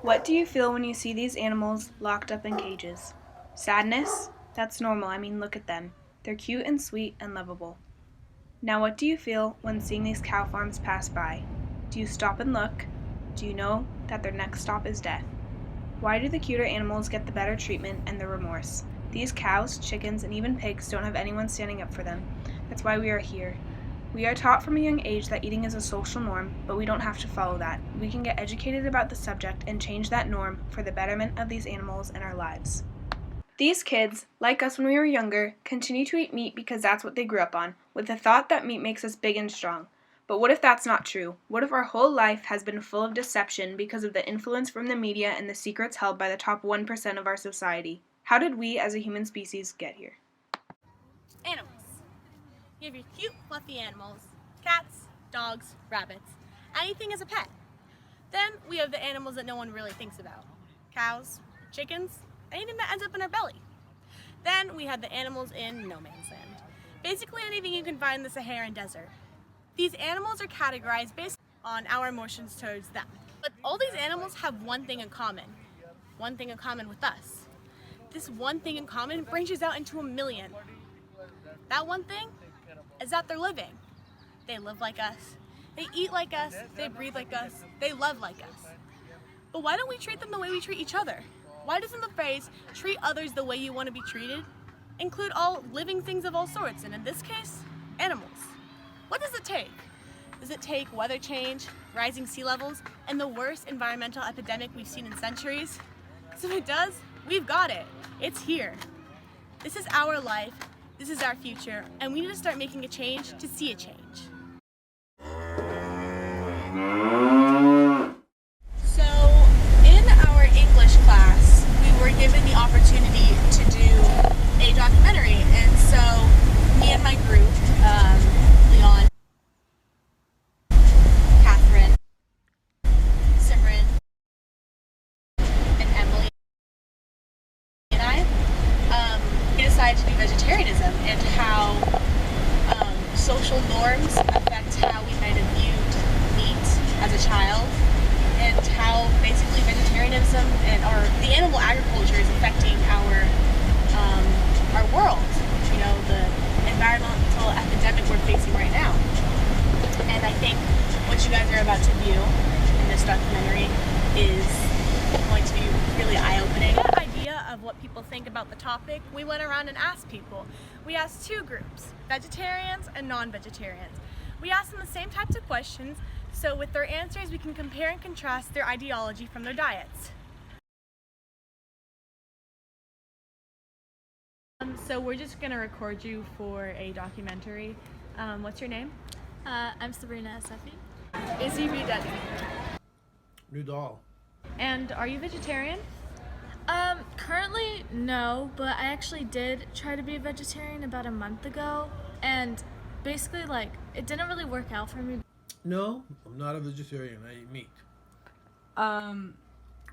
What do you feel when you see these animals locked up in cages? Sadness? That's normal. I mean, look at them. They're cute and sweet and lovable. Now, what do you feel when seeing these cow farms pass by? Do you stop and look? Do you know that their next stop is death? Why do the cuter animals get the better treatment and the remorse? These cows, chickens, and even pigs don't have anyone standing up for them. That's why we are here. We are taught from a young age that eating is a social norm, but we don't have to follow that. We can get educated about the subject and change that norm for the betterment of these animals and our lives. These kids, like us when we were younger, continue to eat meat because that's what they grew up on, with the thought that meat makes us big and strong. But what if that's not true? What if our whole life has been full of deception because of the influence from the media and the secrets held by the top 1% of our society? How did we as a human species get here? Animals. You have your cute, fluffy animals, cats, dogs, rabbits, anything as a pet. Then we have the animals that no one really thinks about. Cows, chickens, anything that ends up in our belly. Then we have the animals in no man's land. Basically anything you can find in the Saharan desert. These animals are categorized based on our emotions towards them. But all these animals have one thing in common with us. This one thing in common branches out into a million. That one thing is that they're living. They live like us, they eat like us, they breathe like us, they love like us. But why don't we treat them the way we treat each other? Why doesn't the phrase, treat others the way you want to be treated, include all living things of all sorts, and in this case, animals? What does it take? Does it take weather change, rising sea levels, and the worst environmental epidemic we've seen in centuries? Because if it does, we've got it. It's here. This is our life, this is our future, and we need to start making a change to see a change. So, in our English class, we were given the opportunity to do a documentary, and so me and my group, Leon, Catherine, Simran, and Emily, and I, we decided to do vegetarianism and how social norms affect how we might have viewed meat as a child, and how basically vegetarianism or the animal agriculture is affecting our world. You know, the environmental epidemic we're facing right now. And I think what you guys are about to view in this documentary is going to be really eye-opening. To get an idea of what people think about the topic, we went around and asked people. We asked two groups, vegetarians and non-vegetarians. We asked them the same types of questions, so with their answers we can compare and contrast their ideology from their diets. So we're just going to record you for a documentary. What's your name? I'm Sabrina Asafi. Izzy B. Denny. Nudal. And are you vegetarian? Currently no, but I actually did try to be a vegetarian about a month ago, and basically it didn't really work out for me. No, I'm not a vegetarian. I eat meat.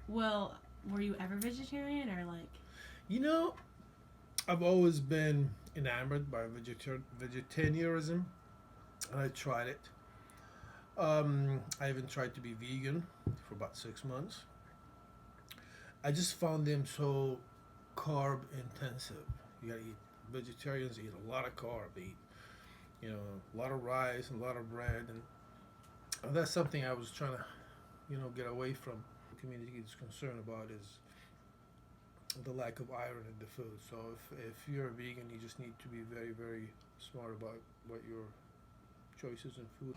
Well, were you ever vegetarian or You know, I've always been enamored by vegetarianism, and I tried it. I even tried to be vegan for about 6 months. I just found them so carb intensive. You gotta eat, vegetarians eat a lot of carb, they eat, a lot of rice and a lot of bread, and that's something I was trying to, get away from. The community is concerned about is the lack of iron in the food. So if you're a vegan, you just need to be very, very smart about what your choices in food.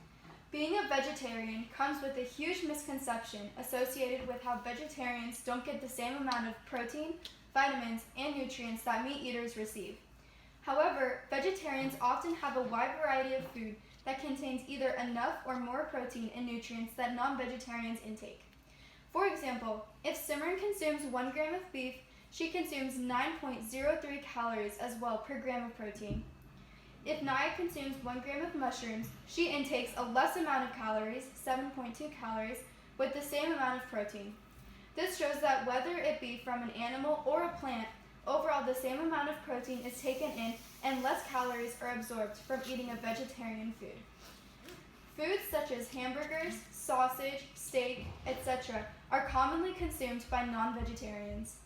Being a vegetarian comes with a huge misconception associated with how vegetarians don't get the same amount of protein, vitamins, and nutrients that meat eaters receive. However, vegetarians often have a wide variety of food that contains either enough or more protein and nutrients that non-vegetarians intake. For example, if Simran consumes 1 gram of beef, she consumes 9.03 calories as well per gram of protein. If Naya consumes 1 gram of mushrooms, she intakes a less amount of calories, 7.2 calories, with the same amount of protein. This shows that whether it be from an animal or a plant, overall the same amount of protein is taken in and less calories are absorbed from eating a vegetarian food. Foods such as hamburgers, sausage, steak, etc. are commonly consumed by non-vegetarians.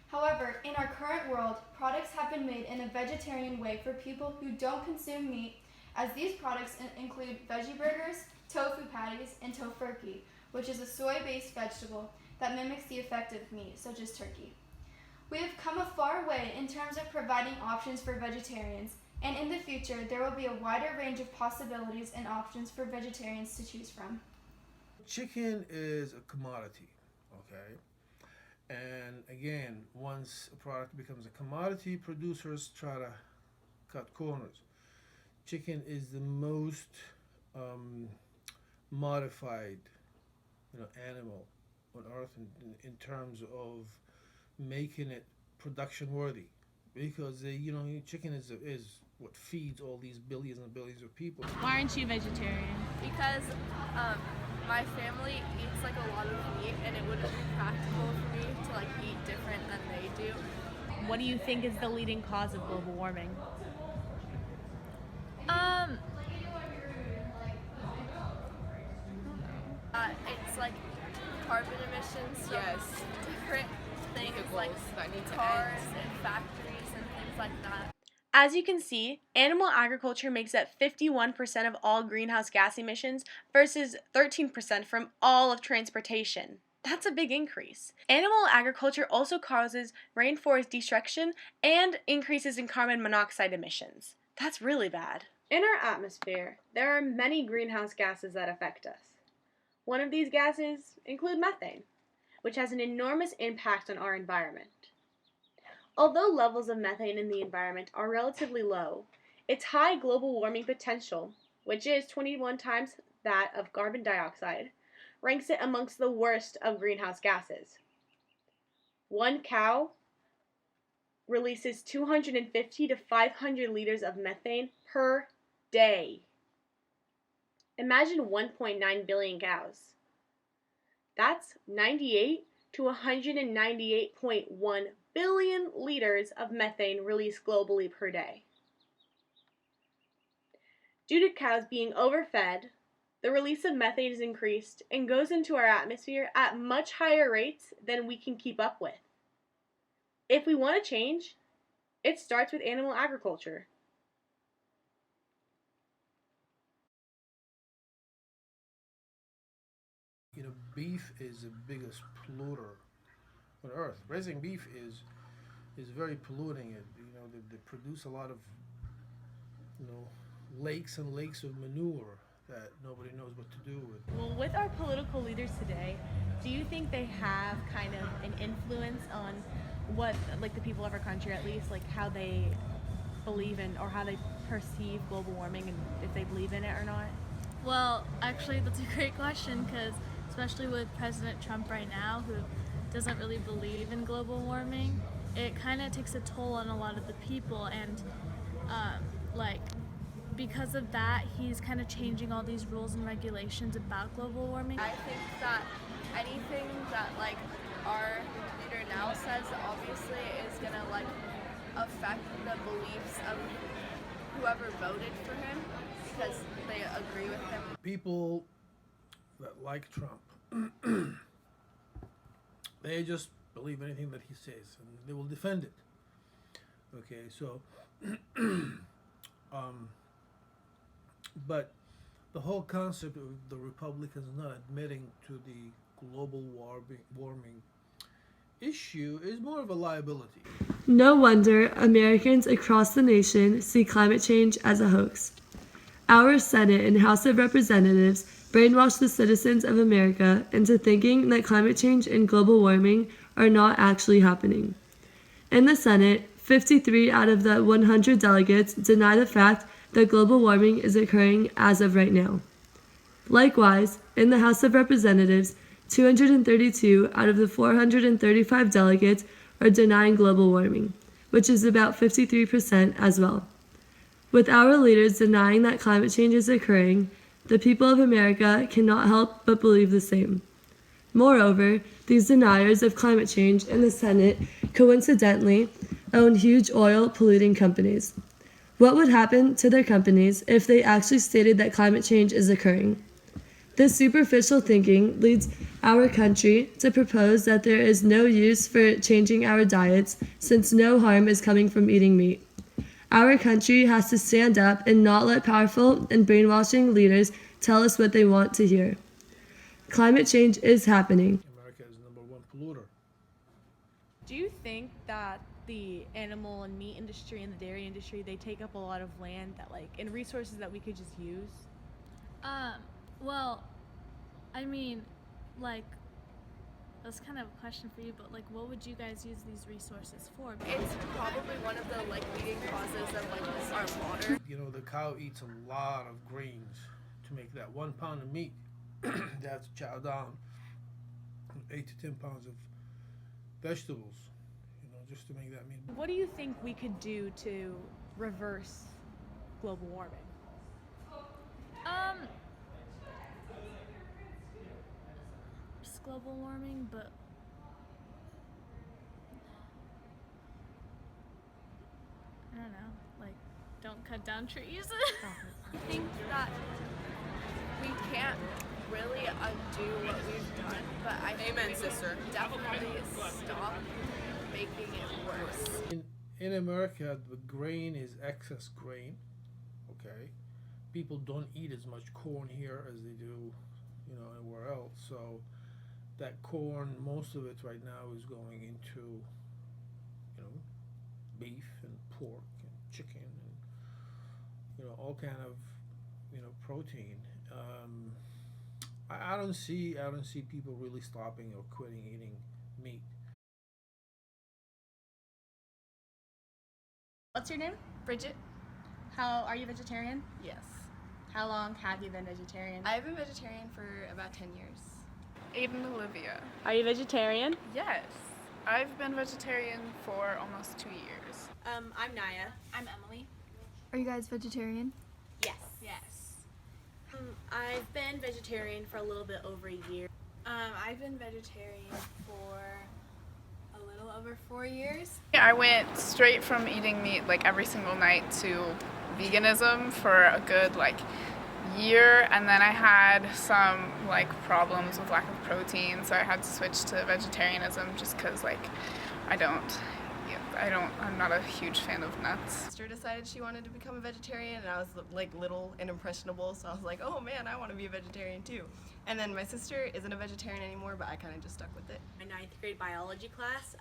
However, in our current world, products have been made in a vegetarian way for people who don't consume meat, as these products include veggie burgers, tofu patties, and tofurkey, which is a soy-based vegetable that mimics the effect of meat, such as turkey. We have come a far way in terms of providing options for vegetarians, and in the future there will be a wider range of possibilities and options for vegetarians to choose from. Chicken is a commodity, okay? And again, once a product becomes a commodity, producers try to cut corners. Chicken is the most modified, animal on earth in terms of making it production worthy, because chicken is what feeds all these billions and billions of people. Why aren't you vegetarian? Because my family eats like a lot of meat, and it wouldn't be practical for me to like eat different than they do. What do you think is the leading cause of global warming? It's like carbon emissions. Yes. Different things like that need to cars end. and factories and things like that. As you can see, animal agriculture makes up 51% of all greenhouse gas emissions versus 13% from all of transportation. That's a big increase. Animal agriculture also causes rainforest destruction and increases in carbon monoxide emissions. That's really bad. In our atmosphere, there are many greenhouse gases that affect us. One of these gases include methane, which has an enormous impact on our environment. Although levels of methane in the environment are relatively low, its high global warming potential, which is 21 times that of carbon dioxide, ranks it amongst the worst of greenhouse gases. One cow releases 250 to 500 liters of methane per day. Imagine 1.9 billion cows. That's 98 to 198.1 billion liters of methane released globally per day. Due to cows being overfed, the release of methane is increased and goes into our atmosphere at much higher rates than we can keep up with. If we want to change, it starts with animal agriculture. Beef is the biggest polluter on earth. Raising beef is very polluting. They produce a lot of lakes and lakes of manure that nobody knows what to do with. Well, with our political leaders today, do you think they have kind of an influence on what, like the people of our country at least, like how they believe in or how they perceive global warming and if they believe in it or not? Well, actually, that's a great question because especially with President Trump right now, who doesn't really believe in global warming, it kind of takes a toll on a lot of the people, and because of that, he's kind of changing all these rules and regulations about global warming. I think that anything that our leader now says obviously is gonna affect the beliefs of whoever voted for him because they agree with him. People that like Trump, they just believe anything that he says and they will defend it. Okay, so but the whole concept of the Republicans not admitting to the global warming issue is more of a liability. No wonder Americans across the nation see climate change as a hoax. Our Senate and House of Representatives brainwashed the citizens of America into thinking that climate change and global warming are not actually happening. In the Senate, 53 out of the 100 delegates deny the fact that global warming is occurring as of right now. Likewise, in the House of Representatives, 232 out of the 435 delegates are denying global warming, which is about 53% as well. With our leaders denying that climate change is occurring, the people of America cannot help but believe the same. Moreover, these deniers of climate change in the Senate coincidentally own huge oil-polluting companies. What would happen to their companies if they actually stated that climate change is occurring? This superficial thinking leads our country to propose that there is no use for changing our diets since no harm is coming from eating meat. Our country has to stand up and not let powerful and brainwashing leaders tell us what they want to hear. Climate change is happening. America is the #1 polluter. Do you think that the animal and meat industry and the dairy industry, they take up a lot of land that and resources that we could just use? Well, I mean, that's kind of a question for you, but what would you guys use these resources for? It's probably one of the leading causes of our water. You know, the cow eats a lot of grains to make that 1 pound of meat. They have to chow down 8 to 10 pounds of vegetables, just to make that meat. What do you think we could do to reverse global warming? Just global warming, but I don't know, don't cut down trees. I think that we can't really undo what we've done, but I think we can definitely stop making it worse. In America, the grain is excess grain. Okay, people don't eat as much corn here as they do, anywhere else. So that corn, most of it right now is going into, beef and pork and chicken and all kind of protein. I don't see people really stopping or quitting eating meat. What's your name? Bridget? How are you vegetarian? Yes. How long have you been vegetarian? I've been vegetarian for about 10 years. Aiden Olivia. Are you vegetarian? Yes. I've been vegetarian for almost 2 years. I'm Naya. I'm Emily. Are you guys vegetarian? Yes. I've been vegetarian for a little bit over a year. I've been vegetarian for a little over 4 years. I went straight from eating meat every single night to veganism for a good year, and then I had some problems with lack of protein, so I had to switch to vegetarianism just because I'm not a huge fan of nuts. My sister decided she wanted to become a vegetarian, and I was little and impressionable, so I was like, oh man, I want to be a vegetarian too. And then my sister isn't a vegetarian anymore, but I kind of just stuck with it. My 9th grade biology class,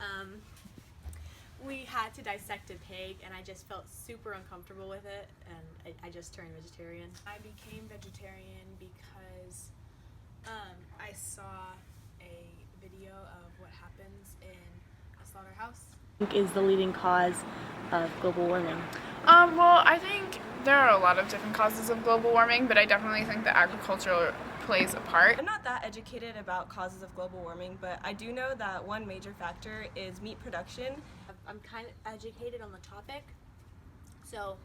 we had to dissect a pig, and I just felt super uncomfortable with it, and I just turned vegetarian. I became vegetarian because I saw a video of what happens in a slaughterhouse. Is the leading cause of global warming? Well, I think there are a lot of different causes of global warming, but I definitely think that agriculture plays a part. I'm not that educated about causes of global warming, but I do know that one major factor is meat production. I'm kind of educated on the topic, so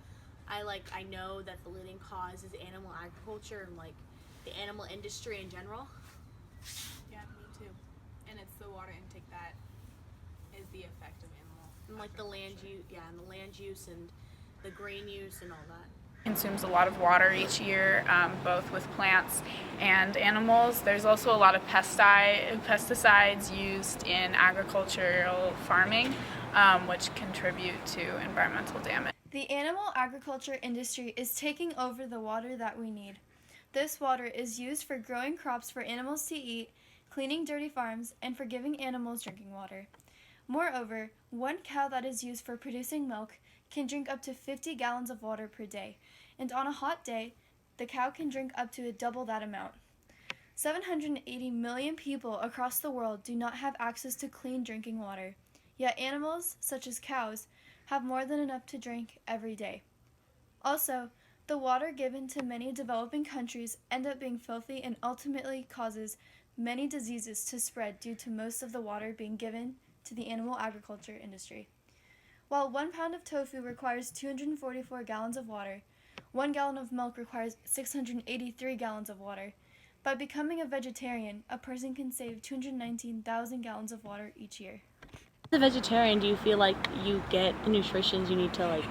I know that the leading cause is animal agriculture and the animal industry in general. Yeah, me too. And it's the water intake that is the effect of animal. And the land use and the grain use and all that. Consumes a lot of water each year, both with plants and animals. There's also a lot of pesticides used in agricultural farming, which contribute to environmental damage. The animal agriculture industry is taking over the water that we need. This water is used for growing crops for animals to eat, cleaning dirty farms, and for giving animals drinking water. Moreover, one cow that is used for producing milk can drink up to 50 gallons of water per day, and on a hot day, the cow can drink up to double that amount. 780 million people across the world do not have access to clean drinking water, yet animals, such as cows, have more than enough to drink every day. Also, the water given to many developing countries end up being filthy and ultimately causes many diseases to spread due to most of the water being given to the animal agriculture industry. While 1 pound of tofu requires 244 gallons of water, 1 gallon of milk requires 683 gallons of water. By becoming a vegetarian, a person can save 219,000 gallons of water each year. As a vegetarian, do you feel like you get the nutrition you need to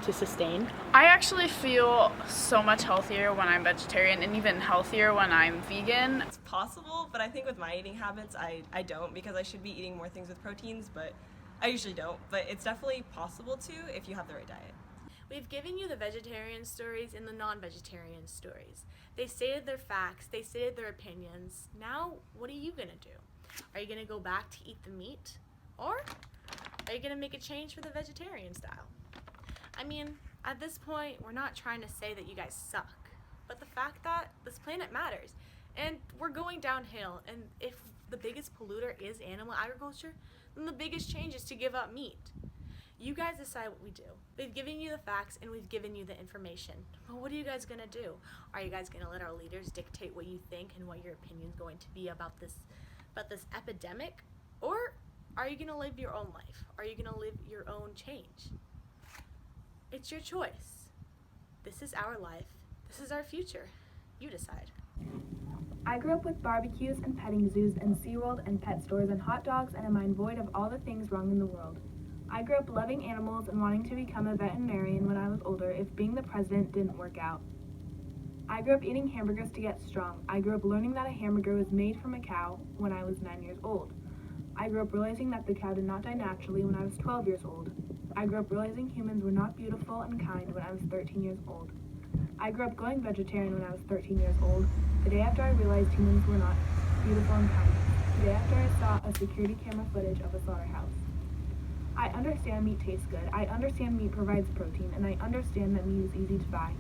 to sustain? I actually feel so much healthier when I'm vegetarian and even healthier when I'm vegan. It's possible, but I think with my eating habits, I don't, because I should be eating more things with proteins, but I usually don't. But it's definitely possible to if you have the right diet. We've given you the vegetarian stories and the non-vegetarian stories. They stated their facts, they stated their opinions. Now, what are you gonna do? Are you gonna go back to eat the meat? Or are you gonna make a change for the vegetarian style? I mean, at this point, we're not trying to say that you guys suck, but the fact that this planet matters, and we're going downhill, and if the biggest polluter is animal agriculture, then the biggest change is to give up meat. You guys decide what we do. We've given you the facts and we've given you the information. But what are you guys gonna do? Are you guys gonna let our leaders dictate what you think and what your opinion is going to be about this epidemic? Or are you gonna live your own life? Are you gonna live your own change? It's your choice. This is our life. This is our future. You decide. I grew up with barbecues and petting zoos and SeaWorld and pet stores and hot dogs and a mind void of all the things wrong in the world. I grew up loving animals and wanting to become a veterinarian when I was older if being the president didn't work out. I grew up eating hamburgers to get strong. I grew up learning that a hamburger was made from a cow when I was 9 years old. I grew up realizing that the cow did not die naturally when I was 12 years old. I grew up realizing humans were not beautiful and kind when I was 13 years old. I grew up going vegetarian when I was 13 years old, the day after I realized humans were not beautiful and kind, the day after I saw a security camera footage of a slaughterhouse. I understand meat tastes good, I understand meat provides protein, and I understand that meat is easy to buy.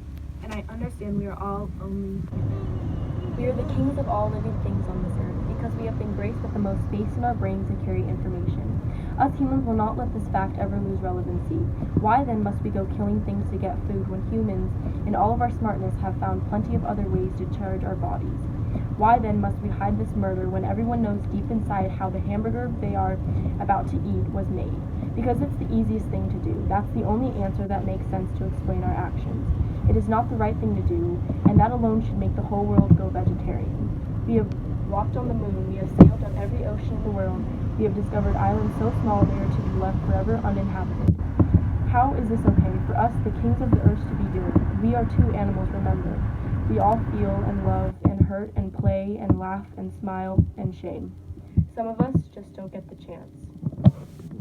And I understand we are all only human. We are the kings of all living things on this earth because we have been graced with the most space in our brains to carry information. Us humans will not let this fact ever lose relevancy. Why then must we go killing things to get food when humans, in all of our smartness, have found plenty of other ways to charge our bodies? Why then must we hide this murder when everyone knows deep inside how the hamburger they are about to eat was made? Because it's the easiest thing to do. That's the only answer that makes sense to explain our actions. It is not the right thing to do, and that alone should make the whole world go vegetarian. We have walked on the moon, we have sailed on every ocean in the world, we have discovered islands so small they are to be left forever uninhabited. How is this okay for us, the kings of the earth, to be doing? We are too animals, remember. We all feel and love and hurt and play and laugh and smile and shame. Some of us just don't get the chance.